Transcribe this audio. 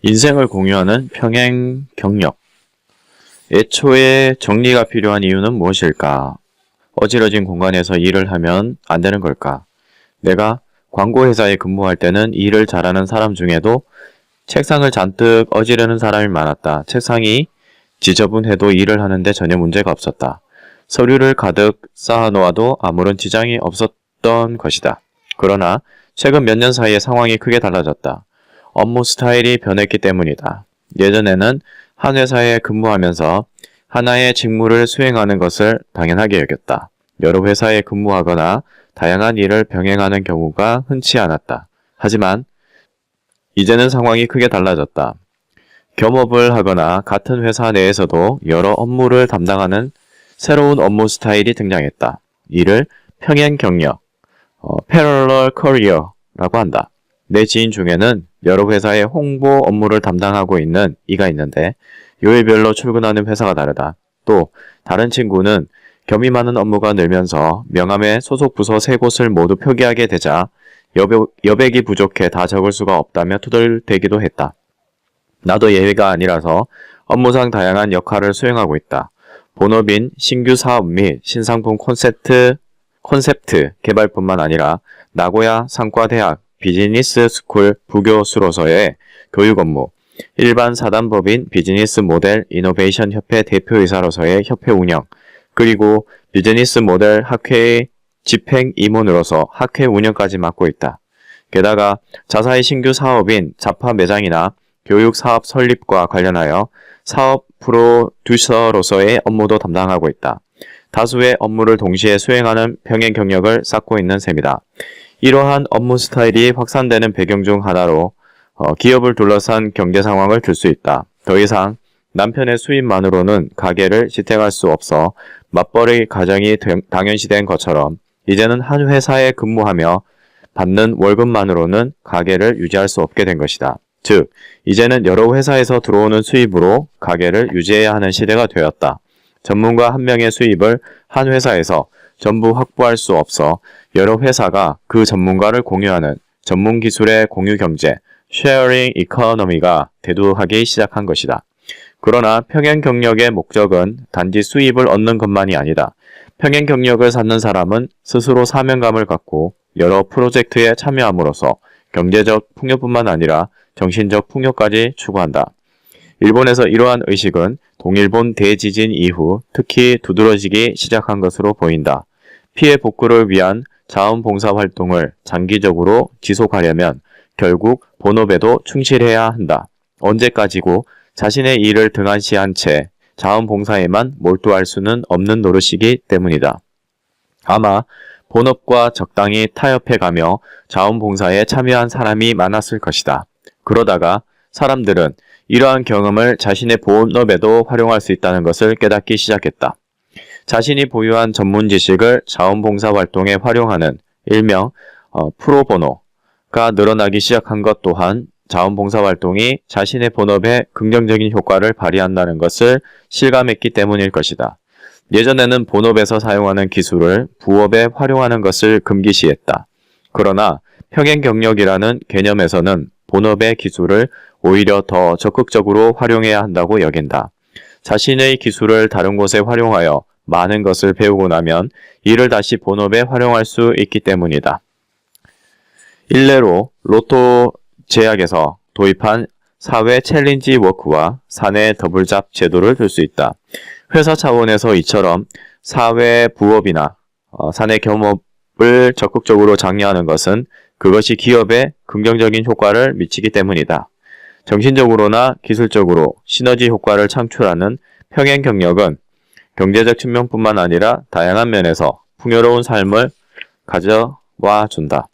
인생을 공유하는 평행 경력. 애초에 정리가 필요한 이유는 무엇일까? 어지러진 공간에서 일을 하면 안 되는 걸까? 내가 광고회사에 근무할 때는 일을 잘하는 사람 중에도 책상을 잔뜩 어지르는 사람이 많았다. 책상이 지저분해도 일을 하는데 전혀 문제가 없었다. 서류를 가득 쌓아놓아도 아무런 지장이 없었던 것이다. 그러나 최근 몇 년 사이에 상황이 크게 달라졌다. 업무 스타일이 변했기 때문이다. 예전에는 한 회사에 근무하면서 하나의 직무를 수행하는 것을 당연하게 여겼다. 여러 회사에 근무하거나 다양한 일을 병행하는 경우가 흔치 않았다. 하지만 이제는 상황이 크게 달라졌다. 겸업을 하거나 같은 회사 내에서도 여러 업무를 담당하는 새로운 업무 스타일이 등장했다. 이를 평행 경력, parallel career라고 한다. 내 지인 중에는 여러 회사의 홍보 업무를 담당하고 있는 이가 있는데 요일별로 출근하는 회사가 다르다. 또 다른 친구는 겸이 많은 업무가 늘면서 명함에 소속 부서 3곳을 모두 표기하게 되자 여백이 부족해 다 적을 수가 없다며 투덜대기도 했다. 나도 예외가 아니라서 업무상 다양한 역할을 수행하고 있다. 본업인 신규 사업 및 신상품 콘셉트 개발뿐만 아니라 나고야 상과대학 비즈니스 스쿨 부교수로서의 교육 업무, 일반 사단법인 비즈니스 모델 이노베이션 협회 대표이사로서의 협회 운영, 그리고 비즈니스 모델 학회의 집행 임원으로서 학회 운영까지 맡고 있다. 게다가 자사의 신규 사업인 자파 매장이나 교육 사업 설립과 관련하여 사업 프로듀서로서의 업무도 담당하고 있다. 다수의 업무를 동시에 수행하는 평행 경력을 쌓고 있는 셈이다. 이러한 업무 스타일이 확산되는 배경 중 하나로 기업을 둘러싼 경제 상황을 들 수 있다. 더 이상 남편의 수입만으로는 가게를 지탱할 수 없어 맞벌이 가정이 당연시된 것처럼 이제는 한 회사에 근무하며 받는 월급만으로는 가게를 유지할 수 없게 된 것이다. 즉, 이제는 여러 회사에서 들어오는 수입으로 가게를 유지해야 하는 시대가 되었다. 전문가 한 명의 수입을 한 회사에서 전부 확보할 수 없어 여러 회사가 그 전문가를 공유하는 전문 기술의 공유 경제, 쉐어링 이코노미가 대두하기 시작한 것이다. 그러나 평행 경력의 목적은 단지 수입을 얻는 것만이 아니다. 평행 경력을 쌓는 사람은 스스로 사명감을 갖고 여러 프로젝트에 참여함으로써 경제적 풍요뿐만 아니라 정신적 풍요까지 추구한다. 일본에서 이러한 의식은 동일본 대지진 이후 특히 두드러지기 시작한 것으로 보인다. 피해 복구를 위한 자원봉사 활동을 장기적으로 지속하려면 결국 본업에도 충실해야 한다. 언제까지고 자신의 일을 등한시한 채 자원봉사에만 몰두할 수는 없는 노릇이기 때문이다. 아마 본업과 적당히 타협해가며 자원봉사에 참여한 사람이 많았을 것이다. 그러다가 사람들은 이러한 경험을 자신의 본업에도 활용할 수 있다는 것을 깨닫기 시작했다. 자신이 보유한 전문 지식을 자원봉사 활동에 활용하는 일명 프로보노가 늘어나기 시작한 것 또한 자원봉사 활동이 자신의 본업에 긍정적인 효과를 발휘한다는 것을 실감했기 때문일 것이다. 예전에는 본업에서 사용하는 기술을 부업에 활용하는 것을 금기시했다. 그러나 평행 경력이라는 개념에서는 본업의 기술을 오히려 더 적극적으로 활용해야 한다고 여긴다. 자신의 기술을 다른 곳에 활용하여 많은 것을 배우고 나면 이를 다시 본업에 활용할 수 있기 때문이다. 일례로 로또 제약에서 도입한 사회 챌린지 워크와 사내 더블잡 제도를 들 수 있다. 회사 차원에서 이처럼 사회 부업이나 사내 겸업을 적극적으로 장려하는 것은 그것이 기업에 긍정적인 효과를 미치기 때문이다. 정신적으로나 기술적으로 시너지 효과를 창출하는 평행 경력은 경제적 측면뿐만 아니라 다양한 면에서 풍요로운 삶을 가져와 준다.